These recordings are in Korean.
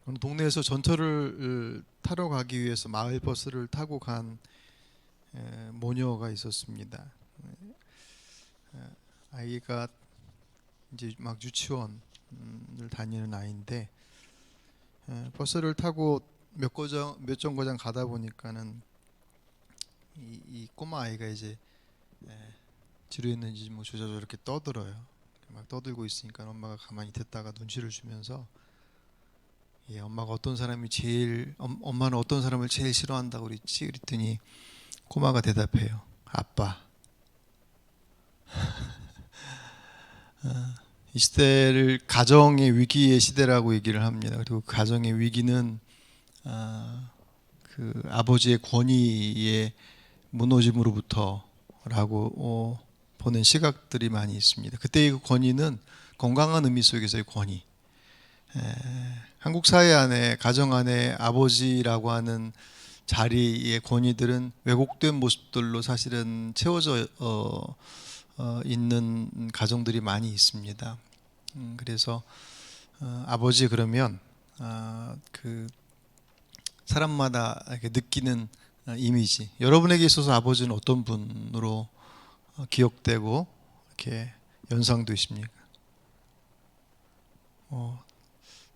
어느 동네에서 전철을 타러 가기 위해서 마을 버스를 타고 간 모녀가 있었습니다. 아이가 이제 막 유치원을 다니는 아이인데 버스를 타고 몇 정거장 가다 보니까는 이 꼬마 아이가 이제 지루했는지 뭐 저렇게 떠들어요. 막 떠들고 있으니까 엄마가 가만히 듣다가 눈치를 주면서 엄마가 어떤 사람이 엄마는 어떤 사람을 제일 싫어한다고 그랬지? 그랬더니 꼬마가 대답해요. 아빠. 이 시대를 가정의 위기의 시대라고 얘기를 합니다. 그리고 그 가정의 위기는 그 아버지의 권위의 무너짐으로부터라고 보는 시각들이 많이 있습니다. 그때의 그 권위는 건강한 의미 속에서의 권위. 한국 사회 안에 가정 안에 아버지라고 하는 자리의 권위들은 왜곡된 모습들로 사실은 채워져 있는 가정들이 많이 있습니다. 그래서 아버지 그러면 그 사람마다 이렇게 느끼는 이미지, 여러분에게 있어서 아버지는 어떤 분으로 기억되고 이렇게 연상되십니까?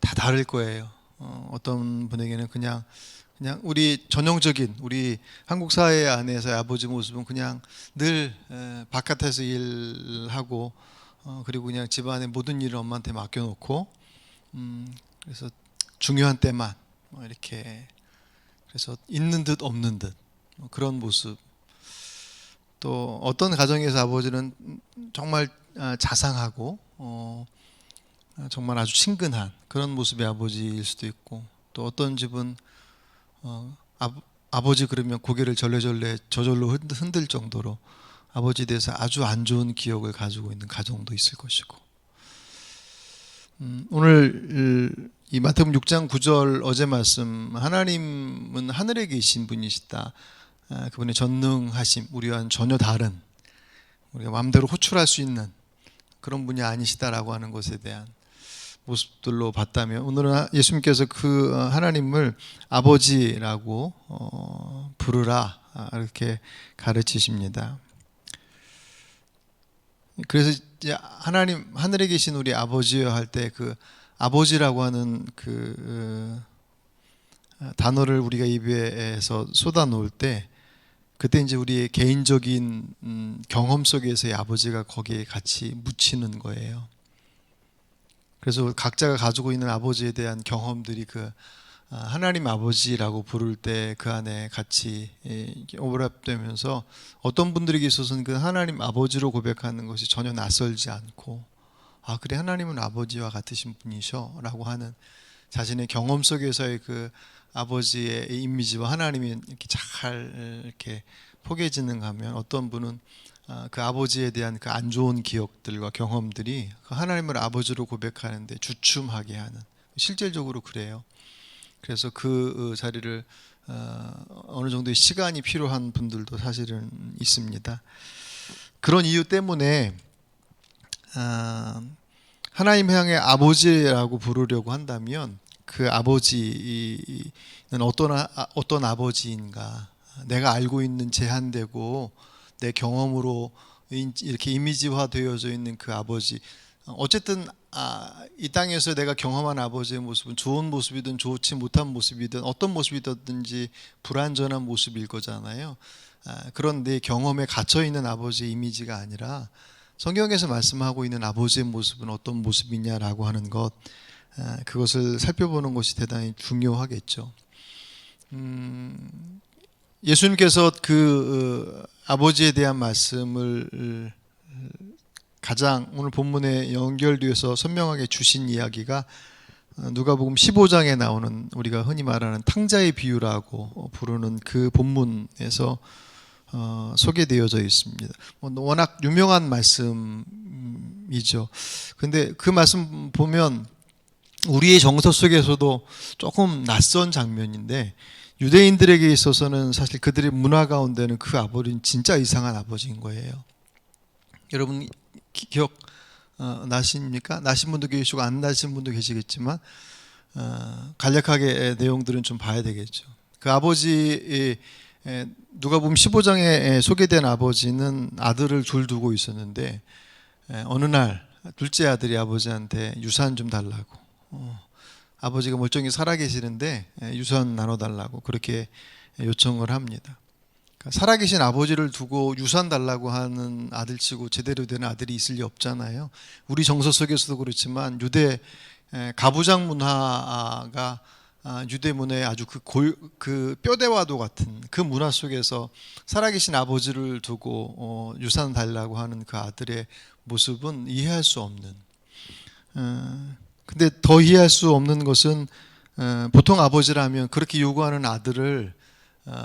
다 다를 거예요. 어떤 분에게는 그냥 우리 전형적인 우리 한국 사회 안에서의 아버지 모습은 그냥 늘 바깥에서 일하고 그리고 그냥 집안의 모든 일을 엄마한테 맡겨놓고 그래서 중요한 때만 이렇게 그래서 있는 듯 없는 듯 그런 모습. 또 어떤 가정에서 아버지는 정말 자상하고 정말 아주 친근한 그런 모습의 아버지일 수도 있고, 또 어떤 집은 아버지 그러면 고개를 절레절레 저절로 흔들 정도로 아버지에 대해서 아주 안 좋은 기억을 가지고 있는 가정도 있을 것이고, 오늘 이 마태복음 6장 9절 어제 말씀, 하나님은 하늘에 계신 분이시다. 그분의 전능하심, 우리와는 전혀 다른, 우리가 마음대로 호출할 수 있는 그런 분이 아니시다라고 하는 것에 대한 모습들로 봤다면, 오늘은 예수님께서 그 하나님을 아버지라고 부르라 이렇게 가르치십니다. 그래서 이제 하나님 하늘에 계신 우리 아버지여 할 때 그 아버지라고 하는 그 단어를 우리가 입에서 쏟아 놓을 때, 그때 이제 우리의 개인적인 경험 속에서의 아버지가 거기에 같이 묻히는 거예요. 그래서 각자가 가지고 있는 아버지에 대한 경험들이 그 하나님 아버지라고 부를 때 그 안에 같이 오버랩되면서 어떤 분들에게 있어서는 그 하나님 아버지로 고백하는 것이 전혀 낯설지 않고, 아 그래 하나님은 아버지와 같으신 분이셔 라고 하는 자신의 경험 속에서의 그 아버지의 이미지와 하나님이 이렇게 잘 이렇게 포개지는가 하면, 어떤 분은 그 아버지에 대한 그 안 좋은 기억들과 경험들이 그 하나님을 아버지로 고백하는데 주춤하게 하는, 실질적으로 그래요. 그래서 그 자리를 어느 정도의 시간이 필요한 분들도 사실은 있습니다. 그런 이유 때문에 하나님 향해 아버지라고 부르려고 한다면 그 아버지는 어떤 아버지인가, 내가 알고 있는 제한되고 내 경험으로 이렇게 이미지화 되어져 있는 그 아버지, 어쨌든 이 땅에서 내가 경험한 아버지의 모습은 좋은 모습이든 좋지 못한 모습이든 어떤 모습이든지 불완전한 모습일 거잖아요. 그런 내 경험에 갇혀 있는 아버지의 이미지가 아니라 성경에서 말씀하고 있는 아버지의 모습은 어떤 모습이냐라고 하는 것, 그것을 살펴보는 것이 대단히 중요하겠죠. 예수님께서 그 아버지에 대한 말씀을 가장 오늘 본문에 연결되어서 선명하게 주신 이야기가 누가복음 15장에 나오는 우리가 흔히 말하는 탕자의 비유라고 부르는 그 본문에서 소개되어져 있습니다. 워낙 유명한 말씀이죠. 근데 그 말씀 보면 우리의 정서 속에서도 조금 낯선 장면인데, 유대인들에게 있어서는 사실 그들의 문화 가운데는 그 아버지는 진짜 이상한 아버지인 거예요. 여러분 기억 나십니까? 나신 분도 계시고 안 나신 분도 계시겠지만 간략하게 내용들은 좀 봐야 되겠죠. 그 아버지 누가복음 15장에 소개된 아버지는 아들을 둘 두고 있었는데 어느 날 둘째 아들이 아버지한테 유산 좀 달라고 아버지가 멀쩡히 살아계시는데 유산 나눠달라고 그렇게 요청을 합니다. 그러니까 살아계신 아버지를 두고 유산 달라고 하는 아들치고 제대로 된 아들이 있을 리 없잖아요. 우리 정서 속에서도 그렇지만 유대 가부장 문화가 유대 문화의 아주 그 뼈대와도 같은 그 문화 속에서 살아계신 아버지를 두고 유산 달라고 하는 그 아들의 모습은 이해할 수 없는. 근데 더 이해할 수 없는 것은 보통 아버지라면 그렇게 요구하는 아들을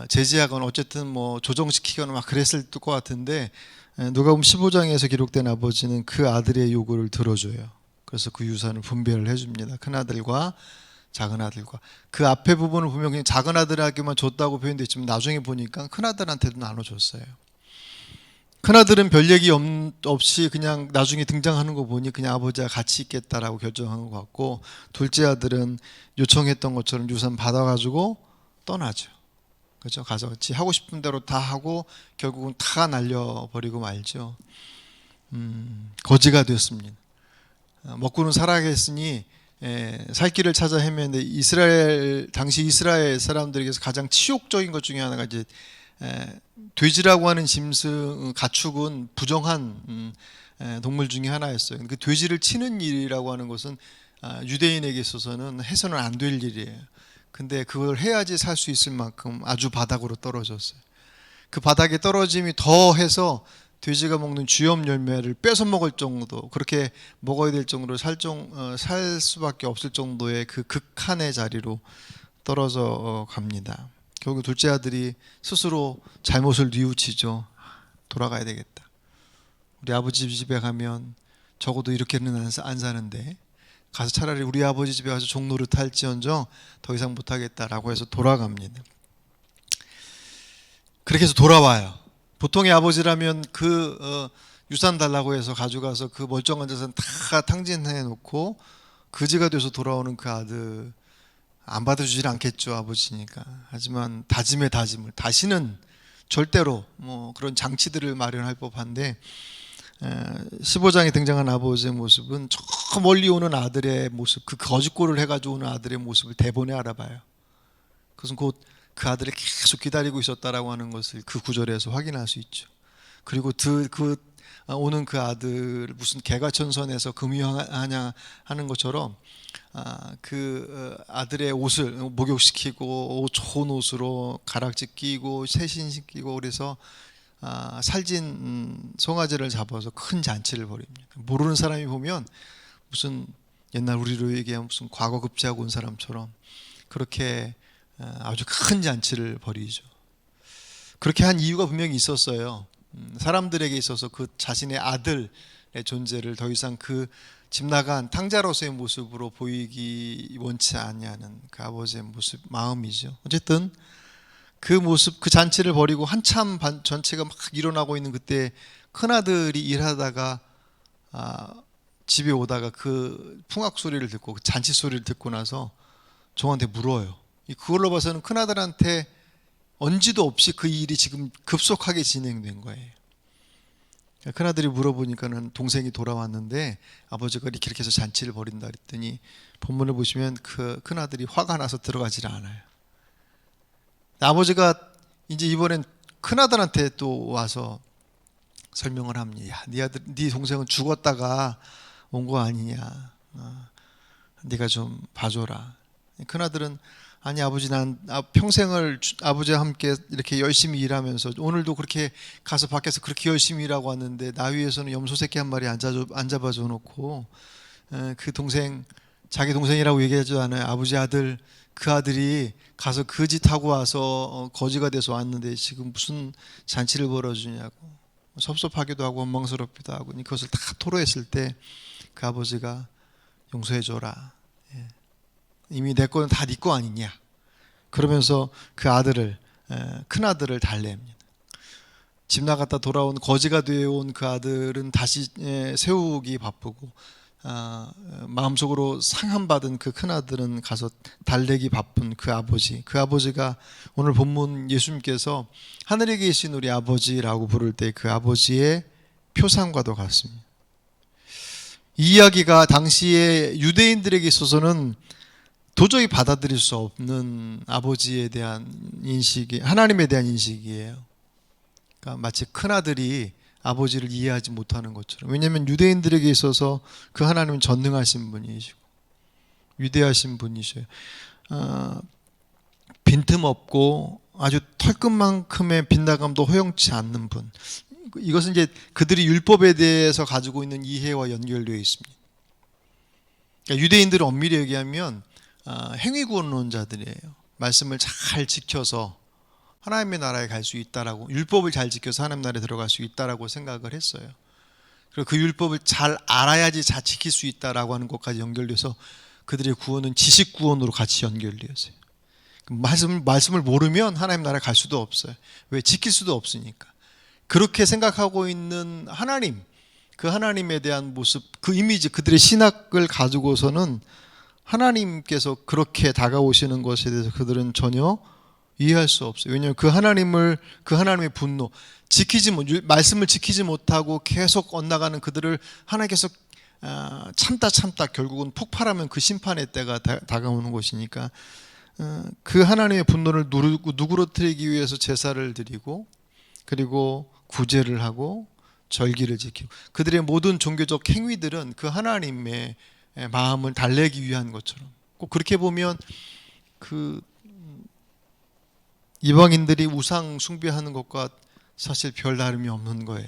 제지하거나 어쨌든 뭐 조정시키거나 막 그랬을 것 같은데 누가복음 15장에서 기록된 아버지는 그 아들의 요구를 들어줘요. 그래서 그 유산을 분배를 해줍니다. 큰 아들과 작은 아들과. 그 앞에 부분을 보면 그냥 작은 아들에게만 줬다고 표현되어 있지만 나중에 보니까 큰 아들한테도 나눠줬어요. 큰 아들은 별 얘기 없이 그냥 나중에 등장하는 거 보니 그냥 아버지와 같이 있겠다라고 결정한 것 같고, 둘째 아들은 요청했던 것처럼 유산 받아가지고 떠나죠. 그렇죠? 가서 같이 하고 싶은 대로 다 하고 결국은 다 날려버리고 말죠. 거지가 됐습니다. 먹고는 살아야겠으니 살 길을 찾아 헤매는데 당시 이스라엘 사람들에게서 가장 치욕적인 것 중에 하나가 이제 돼지라고 하는 짐승 가축은 부정한 동물 중에 하나였어요. 그 돼지를 치는 일이라고 하는 것은 유대인에게 있어서는 해서는 안 될 일이에요. 근데 그걸 해야지 살 수 있을 만큼 아주 바닥으로 떨어졌어요. 그 바닥에 떨어짐이 더해서 돼지가 먹는 쥐염 열매를 뺏어 먹을 정도, 그렇게 먹어야 될 정도로 살 수밖에 없을 정도의 그 극한의 자리로 떨어져 갑니다. 결국 둘째 아들이 스스로 잘못을 뉘우치죠. 돌아가야 되겠다. 우리 아버지 집에 가면 적어도 이렇게는 안 사는데 가서 차라리 우리 아버지 집에 가서 종노릇 할지언정 더 이상 못하겠다라고 해서 돌아갑니다. 그렇게 해서 돌아와요. 보통의 아버지라면 유산 달라고 해서 가져가서 그 멀쩡한 자산 다 탕진해 놓고 거지가 돼서 돌아오는 그 아들 안 받아주질 않겠죠, 아버지니까. 하지만 다짐의 다짐을 다시는 절대로 뭐 그런 장치들을 마련할 법한데 15장에 등장한 아버지의 모습은 저 멀리 오는 아들의 모습, 그 거짓골을 해가지고 오는 아들의 모습을 대본에 알아봐요. 그것은 곧 그 아들이 계속 기다리고 있었다라고 하는 것을 그 구절에서 확인할 수 있죠. 그리고 오는 그 아들 무슨 개가천선에서 금유하냐 하는 것처럼 그 아들의 옷을 목욕시키고 좋은 옷으로 가락지 끼고 새신시키고 그래서 살진 송아지를 잡아서 큰 잔치를 벌입니다. 모르는 사람이 보면 무슨 옛날 우리로 얘기하면 무슨 과거 급제하고 온 사람처럼 그렇게 아주 큰 잔치를 벌이죠. 그렇게 한 이유가 분명히 있었어요. 사람들에게 있어서 그 자신의 아들의 존재를 더 이상 그 집 나간 탕자로서의 모습으로 보이기 원치 않냐는 그 아버지의 모습, 마음이죠. 어쨌든 그 모습, 그 잔치를 벌이고 한참 전체가 막 일어나고 있는 그때 큰아들이 일하다가 집에 오다가 그 풍악 소리를 듣고 그 잔치 소리를 듣고 나서 종한테 물어요. 그걸로 봐서는 큰아들한테 언지도 없이 그 일이 지금 급속하게 진행된 거예요. 큰아들이 물어보니까는 동생이 돌아왔는데 아버지가 이렇게 해서 잔치를 벌인다 그랬더니 본문을 보시면 그 큰아들이 화가 나서 들어가질 않아요. 아버지가 이제 이번엔 큰아들한테 또 와서 설명을 합니다. 네 동생은 죽었다가 온 거 아니냐. 네가 좀 봐줘라. 큰아들은 아니 아버지 난 평생을 아버지와 함께 이렇게 열심히 일하면서 오늘도 그렇게 가서 밖에서 그렇게 열심히 일하고 왔는데 나 위에서는 염소 새끼 한 마리 안 잡아줘 놓고 그 동생 자기 동생이라고 얘기하지도 않아요. 아버지 아들 그 아들이 가서 그 짓 하고 와서 거지가 돼서 왔는데 지금 무슨 잔치를 벌어주냐고 섭섭하기도 하고 원망스럽기도 하고 그것을 다 토로했을 때 그 아버지가 용서해줘라. 이미 내 거는 다 네 거 아니냐. 그러면서 그 아들을 큰 아들을 달래입니다. 집 나갔다 돌아온 거지가 되어온 그 아들은 다시 세우기 바쁘고 마음속으로 상함받은 그 큰아들은 가서 달래기 바쁜 그 아버지가 오늘 본문 예수님께서 하늘에 계신 우리 아버지라고 부를 때 그 아버지의 표상과도 같습니다. 이 이야기가 당시에 유대인들에게 있어서는 도저히 받아들일 수 없는 아버지에 대한 인식이, 하나님에 대한 인식이에요. 그러니까 마치 큰아들이 아버지를 이해하지 못하는 것처럼. 왜냐하면 유대인들에게 있어서 그 하나님은 전능하신 분이시고 위대하신 분이셔요. 빈틈없고 아주 털끝만큼의 빗나감도 허용치 않는 분. 이것은 이제 그들이 율법에 대해서 가지고 있는 이해와 연결되어 있습니다. 그러니까 유대인들은 엄밀히 얘기하면 행위구원론자들이에요. 말씀을 잘 지켜서 하나님의 나라에 갈 수 있다라고, 율법을 잘 지켜서 하나님 나라에 들어갈 수 있다라고 생각을 했어요. 그리고 그 율법을 잘 알아야지 잘 지킬 수 있다라고 하는 것까지 연결돼서 그들의 구원은 지식 구원으로 같이 연결되었어요. 말씀을 모르면 하나님 나라에 갈 수도 없어요. 왜? 지킬 수도 없으니까. 그렇게 생각하고 있는 하나님, 그 하나님에 대한 모습, 그 이미지, 그들의 신학을 가지고서는 하나님께서 그렇게 다가오시는 것에 대해서 그들은 전혀 이해할 수 없어요. 왜냐하면 그 하나님의 분노, 말씀을 지키지 못하고 계속 엇나가는 그들을 하나님께서 참다 결국은 폭발하면 그 심판의 때가 다가오는 것이니까 그 하나님의 분노를 누그러뜨리기 위해서 제사를 드리고, 그리고 구제를 하고 절기를 지키고, 그들의 모든 종교적 행위들은 그 하나님의 마음을 달래기 위한 것처럼, 꼭 그렇게 보면 그 이방인들이 우상 숭배하는 것과 사실 별 다름이 없는 거예요.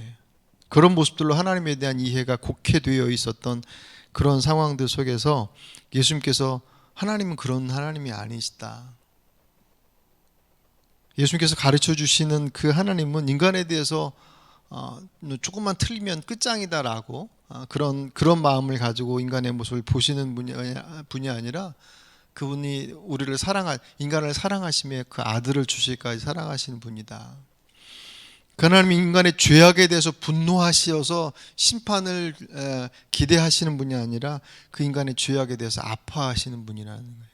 그런 모습들로 하나님에 대한 이해가 곡해되어 있었던 그런 상황들 속에서 예수님께서 하나님은 그런 하나님이 아니시다. 예수님께서 가르쳐 주시는 그 하나님은 인간에 대해서 조금만 틀리면 끝장이다라고 그런 마음을 가지고 인간의 모습을 보시는 분이 아니라, 그분이 우리를 인간을 사랑하시며 그 아들을 주실까지 사랑하시는 분이다. 그 하나님이 인간의 죄악에 대해서 분노하시어서 심판을 기대하시는 분이 아니라 그 인간의 죄악에 대해서 아파하시는 분이라는 거예요.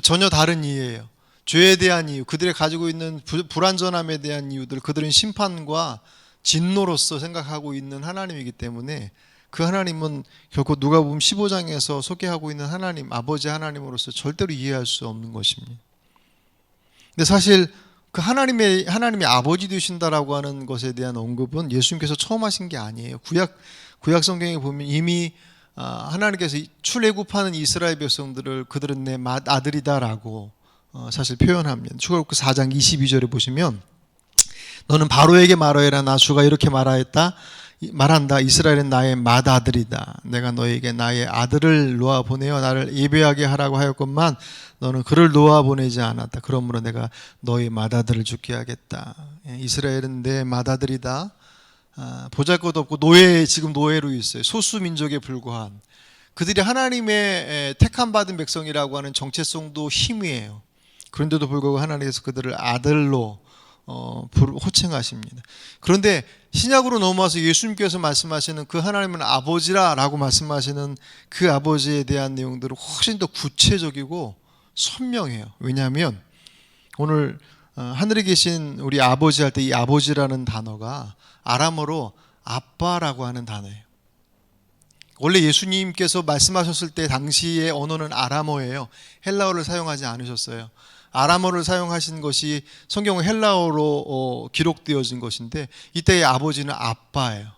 전혀 다른 이유예요. 죄에 대한 이유, 그들이 가지고 있는 불완전함에 대한 이유들, 그들은 심판과 진노로서 생각하고 있는 하나님이기 때문에 그 하나님은 결코 누가복음 15장에서 소개하고 있는 하나님, 아버지 하나님으로서 절대로 이해할 수 없는 것입니다. 근데 사실 그 하나님이 아버지 되신다라고 하는 것에 대한 언급은 예수님께서 처음 하신 게 아니에요. 구약 성경에 보면 이미 하나님께서 출애굽하는 이스라엘 백성들을 그들은 내 맏아들이다라고 사실 표현합니다. 출애굽기 4장 22절에 보시면, 너는 바로에게 말하여라, 나 주가 이렇게 말한다. 이스라엘은 나의 맏아들이다. 내가 너에게 나의 아들을 놓아 보내어 나를 예배하게 하라고 하였건만 너는 그를 놓아 보내지 않았다. 그러므로 내가 너의 맏아들을 죽게 하겠다. 이스라엘은 내 맏아들이다. 보잘것없고 지금 노예로 있어요. 소수 민족에 불과한, 그들이 하나님의 택함 받은 백성이라고 하는 정체성도 희미해요. 그런데도 불구하고 하나님께서 그들을 아들로 호칭하십니다. 그런데 신약으로 넘어와서 예수님께서 말씀하시는 그 하나님은 아버지라고 말씀하시는 그 아버지에 대한 내용들은 훨씬 더 구체적이고 선명해요. 왜냐하면 오늘 하늘에 계신 우리 아버지 할 때 이 아버지라는 단어가 아람어로 아빠라고 하는 단어예요. 원래 예수님께서 말씀하셨을 때 당시의 언어는 아람어예요. 헬라어를 사용하지 않으셨어요. 아람어를 사용하신 것이 성경은 헬라어로 기록되어진 것인데, 이때의 아버지는 아빠예요.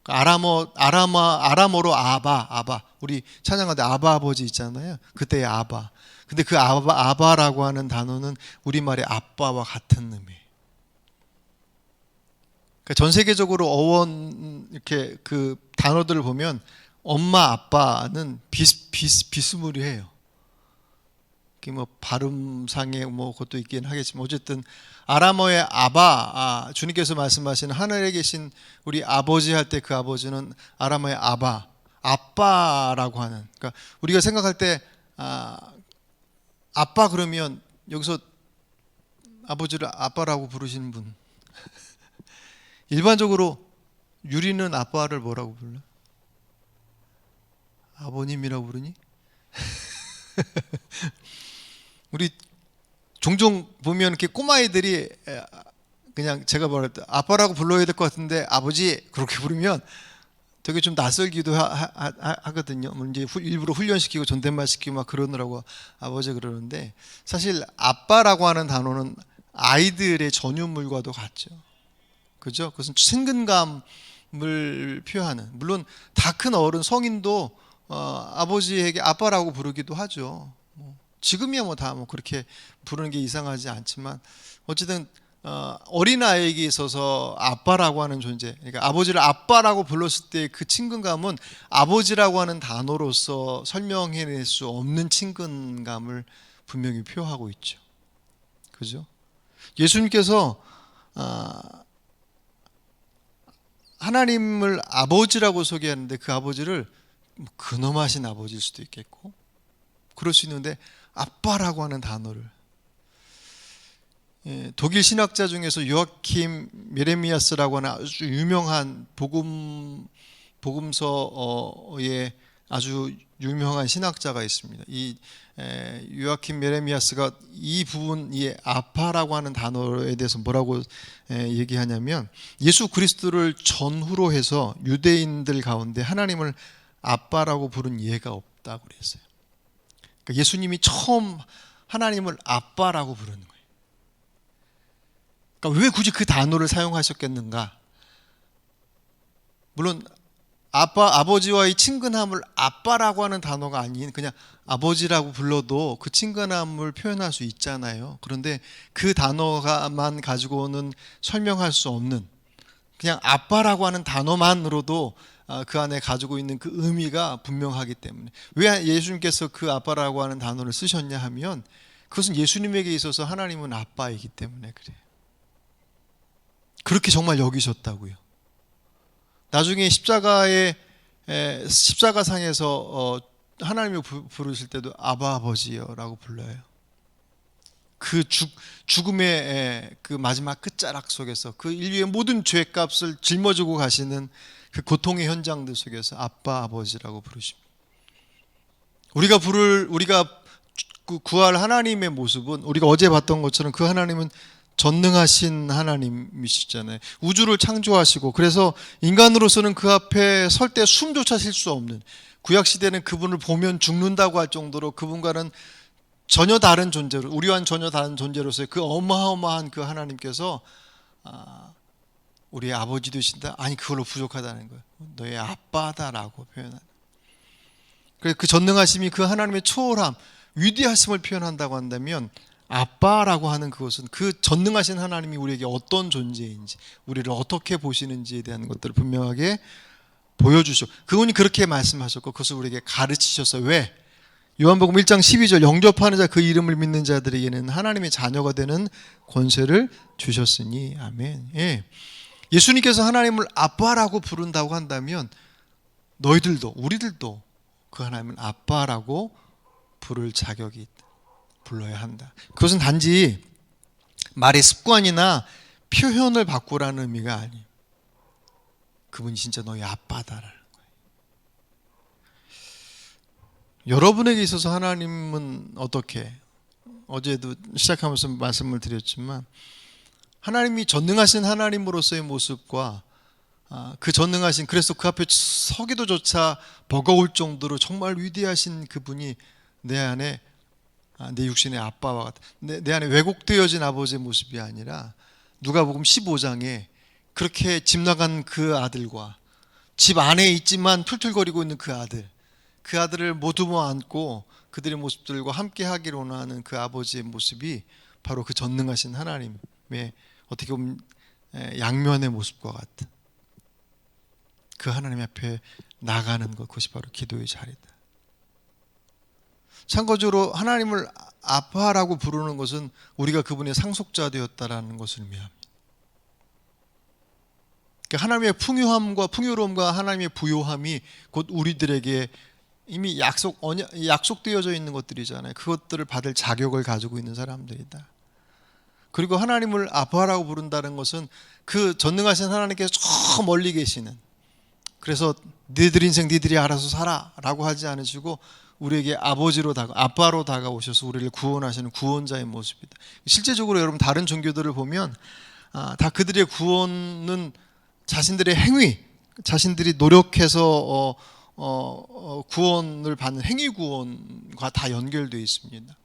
아람어로 아바. 우리 찬양할 때 아바 아버지 있잖아요. 그때의 아바. 근데 그 아바라고 하는 단어는 우리말의 아빠와 같은 의미예요. 그러니까 전 세계적으로 어원 이렇게 그 단어들을 보면 엄마 아빠는 비스무리해요. 뭐 발음상의 그것도 있긴 하겠지만, 어쨌든 아람어의 아바, 주님께서 말씀하시는 하늘에 계신 우리 아버지 할 때 그 아버지는 아람어의 아빠라고 하는, 그러니까 우리가 생각할 때 아빠 그러면 여기서 아버지를 아빠라고 부르시는 분 일반적으로 유리는 아빠를 뭐라고 불러? 아버님이라고 부르니? 우리 종종 보면 이렇게 꼬마애들이 그냥 제가 말할 때 아빠라고 불러야 될 것 같은데 아버지 그렇게 부르면 되게 좀 낯설기도 하거든요. 뭐 이제 일부러 훈련시키고 존댓말 시키고 막 그러느라고 아버지 그러는데, 사실 아빠라고 하는 단어는 아이들의 전유물과도 같죠. 그죠? 그것은 친근감을 표현하는, 물론 다 큰 어른 성인도 아버지에게 아빠라고 부르기도 하죠. 지금이야 뭐 다 뭐 그렇게 부르는 게 이상하지 않지만, 어쨌든 어린아이에게 있어서 아빠라고 하는 존재, 그러니까 아버지를 아빠라고 불렀을 때 그 친근감은 아버지라고 하는 단어로서 설명해낼 수 없는 친근감을 분명히 표하고 있죠. 그죠? 예수님께서 하나님을 아버지라고 소개하는데 그 아버지를 근엄하신 아버지일 수도 있겠고, 그럴 수 있는데 아빠라고 하는 단어를, 독일 신학자 중에서 요아킴 예레미야스라고 하는 아주 유명한 복음서의 아주 유명한 신학자가 있습니다. 이 요아킴 예레미야스가 이 부분, 이 아빠라고 하는 단어에 대해서 뭐라고 얘기하냐면, 예수 그리스도를 전후로 해서 유대인들 가운데 하나님을 아빠라고 부른 예가 없다고 그랬어요. 그러니까 예수님이 처음 하나님을 아빠라고 부르는 거예요. 그러니까 왜 굳이 그 단어를 사용하셨겠는가? 물론 아버지와의 친근함을 아빠라고 하는 단어가 아닌 그냥 아버지라고 불러도 그 친근함을 표현할 수 있잖아요. 그런데 그 단어만 가지고는 설명할 수 없는, 그냥 아빠라고 하는 단어만으로도 그 안에 가지고 있는 그 의미가 분명하기 때문에, 왜 예수님께서 그 아빠라고 하는 단어를 쓰셨냐 하면, 그것은 예수님에게 있어서 하나님은 아빠이기 때문에 그래요. 그렇게 정말 여기셨다고요. 나중에 십자가상에서 하나님을 부르실 때도 아바 아버지여라고 불러요. 그 죽음의 그 마지막 끝자락 속에서 그 인류의 모든 죄값을 짊어지고 가시는 그 고통의 현장들 속에서 아빠 아버지라고 부르십니다. 우리가 구할 하나님의 모습은, 우리가 어제 봤던 것처럼 그 하나님은 전능하신 하나님이시잖아요. 우주를 창조하시고, 그래서 인간으로서는 그 앞에 설 때 숨조차 쉴 수 없는, 구약시대는 그분을 보면 죽는다고 할 정도로 그분과는 전혀 다른 존재로, 우리와는 전혀 다른 존재로서의 그 어마어마한 그 하나님께서 우리의 아버지 되신다? 아니, 그걸로 부족하다는 거예요. 너의 아빠다라고 표현하는. 그래서 그 전능하심이 그 하나님의 초월함, 위대하심을 표현한다고 한다면, 아빠라고 하는 그것은 그 전능하신 하나님이 우리에게 어떤 존재인지, 우리를 어떻게 보시는지에 대한 것들을 분명하게 보여주시고, 그분이 그렇게 말씀하셨고 그것을 우리에게 가르치셨어요. 왜? 요한복음 1장 12절, 영접하는 자 그 이름을 믿는 자들에게는 하나님의 자녀가 되는 권세를 주셨으니. 아멘. 예. 예수님께서 하나님을 아빠라고 부른다고 한다면, 너희들도, 우리들도 그 하나님을 아빠라고 부를 자격이 있다. 불러야 한다. 그것은 단지 말의 습관이나 표현을 바꾸라는 의미가 아니에요. 그분이 진짜 너희 아빠다라는 거예요. 여러분에게 있어서 하나님은 어떻게, 어제도 시작하면서 말씀을 드렸지만, 하나님이 전능하신 하나님으로서의 모습과 그 전능하신, 그래서 그 앞에 서기도조차 버거울 정도로 정말 위대하신 그분이 내 안에, 내 육신의 아빠와 같은, 내 안에 왜곡되어진 아버지의 모습이 아니라, 누가복음 15장에 그렇게 집 나간 그 아들과 집 안에 있지만 툴툴거리고 있는 그 아들을 모두 안고 그들의 모습들과 함께 하기를 원하는 그 아버지의 모습이 바로 그 전능하신 하나님의 어떻게 보면 양면의 모습과 같은 그 하나님 앞에 나가는 것, 그것이 바로 기도의 자리다. 참고적으로 하나님을 아빠라고 부르는 것은 우리가 그분의 상속자 되었다라는 것을 의미합니다. 그러니까 하나님의 풍요함과 풍요로움과 하나님의 부요함이 곧 우리들에게 이미 약속되어져 있는 것들이잖아요. 그것들을 받을 자격을 가지고 있는 사람들이다. 그리고 하나님을 아빠라고 부른다는 것은 그 전능하신 하나님께서 저 멀리 계시는, 그래서 너희들 인생 너희들이 알아서 살아라고 하지 않으시고 우리에게 아빠로 다가오셔서 우리를 구원하시는 구원자의 모습이다. 실제적으로 여러분 다른 종교들을 보면 다 그들의 구원은 자신들의 행위, 자신들이 노력해서 구원을 받는 행위 구원과 다 연결되어 있습니다.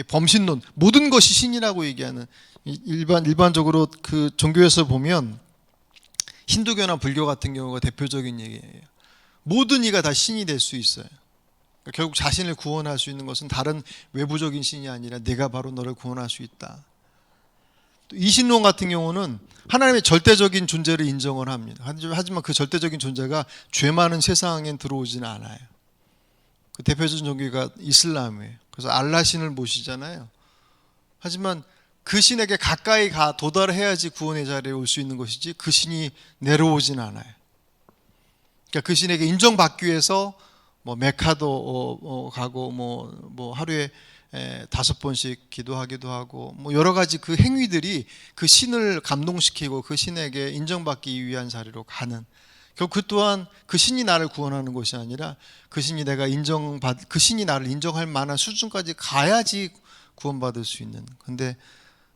범신론, 모든 것이 신이라고 얘기하는, 일반적으로 그 종교에서 보면 힌두교나 불교 같은 경우가 대표적인 얘기예요. 모든 이가 다 신이 될 수 있어요. 그러니까 결국 자신을 구원할 수 있는 것은 다른 외부적인 신이 아니라 내가 바로 너를 구원할 수 있다. 또 이신론 같은 경우는 하나님의 절대적인 존재를 인정을 합니다. 하지만 그 절대적인 존재가 죄 많은 세상엔 들어오지는 않아요. 그 대표적인 종교가 이슬람이에요. 그래서 알라 신을 모시잖아요. 하지만 그 신에게 가까이 도달해야지 구원의 자리에 올 수 있는 것이지 그 신이 내려오진 않아요. 그러니까 그 신에게 인정받기 위해서 뭐 메카도 가고 뭐 하루에 5번씩 기도하기도 하고 뭐 여러 가지 그 행위들이 그 신을 감동시키고 그 신에게 인정받기 위한 자리로 가는, 결국 그 또한 그 신이 나를 구원하는 것이 아니라 그 신이 그 신이 나를 인정할 만한 수준까지 가야지 구원받을 수 있는. 근데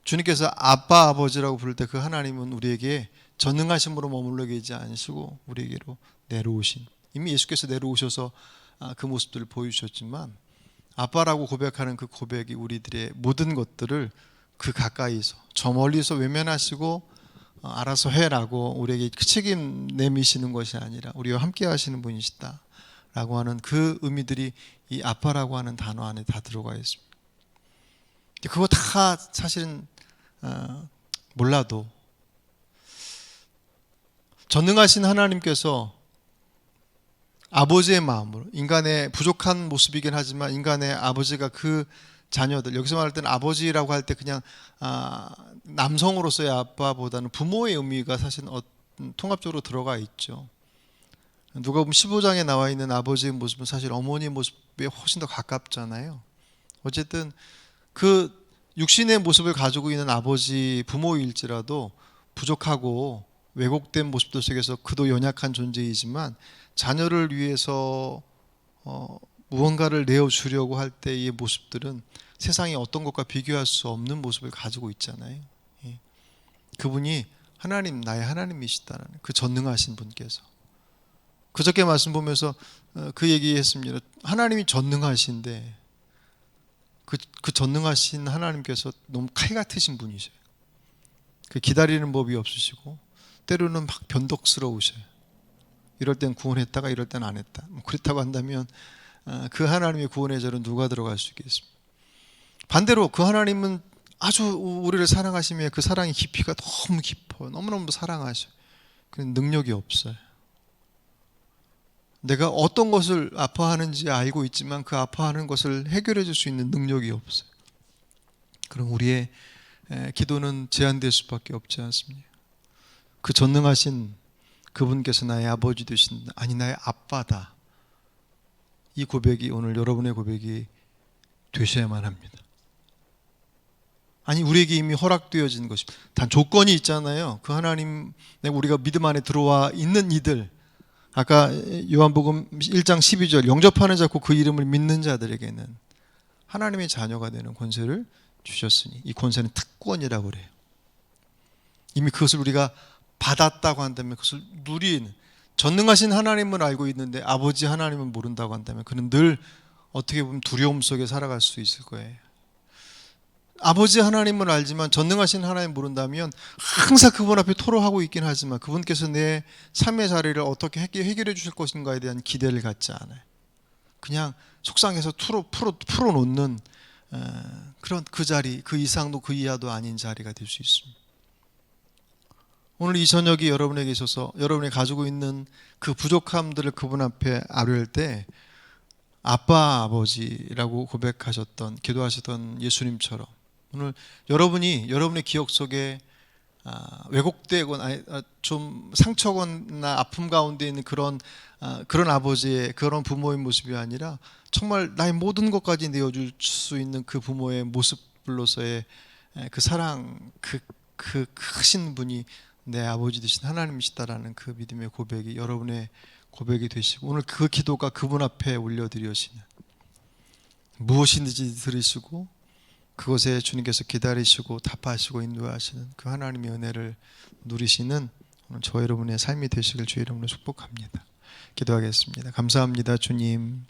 주님께서 아빠 아버지라고 부를 때 그 하나님은 우리에게 전능하심으로 머물러 계지 않으시고 우리에게로 내려오신, 이미 예수께서 내려오셔서 그 모습들을 보여주셨지만 아빠라고 고백하는 그 고백이 우리들의 모든 것들을 그 가까이서 저 멀리서 외면하시고 알아서 해라고 우리에게 그 책임 내미시는 것이 아니라 우리와 함께 하시는 분이시다 라고 하는 그 의미들이 이 아빠라고 하는 단어 안에 다 들어가 있습니다. 그거 다 사실은 몰라도 전능하신 하나님께서 아버지의 마음으로, 인간의 부족한 모습이긴 하지만 인간의 아버지가 그 자녀들, 여기서 말할 때는 아버지라고 할 때 그냥 남성으로서의 아빠보다는 부모의 의미가 사실 통합적으로 들어가 있죠. 누가복음 15장에 나와 있는 아버지의 모습은 사실 어머니의 모습에 훨씬 더 가깝잖아요. 어쨌든 그 육신의 모습을 가지고 있는 아버지 부모일지라도 부족하고 왜곡된 모습들 속에서 그도 연약한 존재이지만 자녀를 위해서 무언가를 내어주려고 할 때의 모습들은 세상의 어떤 것과 비교할 수 없는 모습을 가지고 있잖아요. 그분이 하나님, 나의 하나님이시다는 그 전능하신 분께서, 그저께 말씀 보면서 그 얘기했습니다. 하나님이 전능하신데 그 전능하신 하나님께서 너무 칼 같으신 분이셔요. 그 기다리는 법이 없으시고 때로는 막 변덕스러우셔요. 이럴 땐 구원했다가 이럴 땐 안 했다. 그렇다고 한다면 그 하나님의 구원의 자리는 누가 들어갈 수 있겠습니까? 반대로 그 하나님은 아주 우리를 사랑하시며 그 사랑의 깊이가 너무 깊어요. 너무너무 사랑하셔요. 근데 능력이 없어요. 내가 어떤 것을 아파하는지 알고 있지만 그 아파하는 것을 해결해 줄 수 있는 능력이 없어요. 그럼 우리의 기도는 제한될 수밖에 없지 않습니까? 그 전능하신 그분께서 나의 아버지 되신다, 아니 나의 아빠다, 이 고백이 오늘 여러분의 고백이 되셔야만 합니다. 아니 우리에게 이미 허락되어진 것입니다. 단 조건이 있잖아요. 그 하나님, 우리가 믿음 안에 들어와 있는 이들, 아까 요한복음 1장 12절 영접하는 자고 그 이름을 믿는 자들에게는 하나님의 자녀가 되는 권세를 주셨으니, 이 권세는 특권이라고 그래요. 이미 그것을 우리가 받았다고 한다면 그것을 누리는, 전능하신 하나님을 알고 있는데 아버지 하나님은 모른다고 한다면 그는 늘 어떻게 보면 두려움 속에 살아갈 수 있을 거예요. 아버지 하나님을 알지만 전능하신 하나님 모른다면 항상 그분 앞에 토로하고 있긴 하지만 그분께서 내 삶의 자리를 어떻게 해결해 주실 것인가에 대한 기대를 갖지 않아요. 그냥 속상해서 풀어놓는 그런 그 자리, 그 이상도 그 이하도 아닌 자리가 될 수 있습니다. 오늘 이 저녁이 여러분에게 있어서 여러분이 가지고 있는 그 부족함들을 그분 앞에 아뢰을 때 아빠 아버지라고 고백하셨던, 기도하셨던 예수님처럼 오늘 여러분의 기억 속에 왜곡되거나 좀 상처거나 아픔 가운데 있는 그런 아버지의, 그런 부모의 모습이 아니라 정말 나의 모든 것까지 내어줄 수 있는 그 부모의 모습으로서의 그 사랑, 그 크신 분이 내 아버지 되신 하나님이시다라는 그 믿음의 고백이 여러분의 고백이 되시고, 오늘 그 기도가 그분 앞에 올려드려지는, 무엇이든지 들으시고 그것에 주님께서 기다리시고 답하시고 인도하시는 그 하나님의 은혜를 누리시는 오늘 저 여러분의 삶이 되시길 주의 이름으로 축복합니다. 기도하겠습니다. 감사합니다, 주님.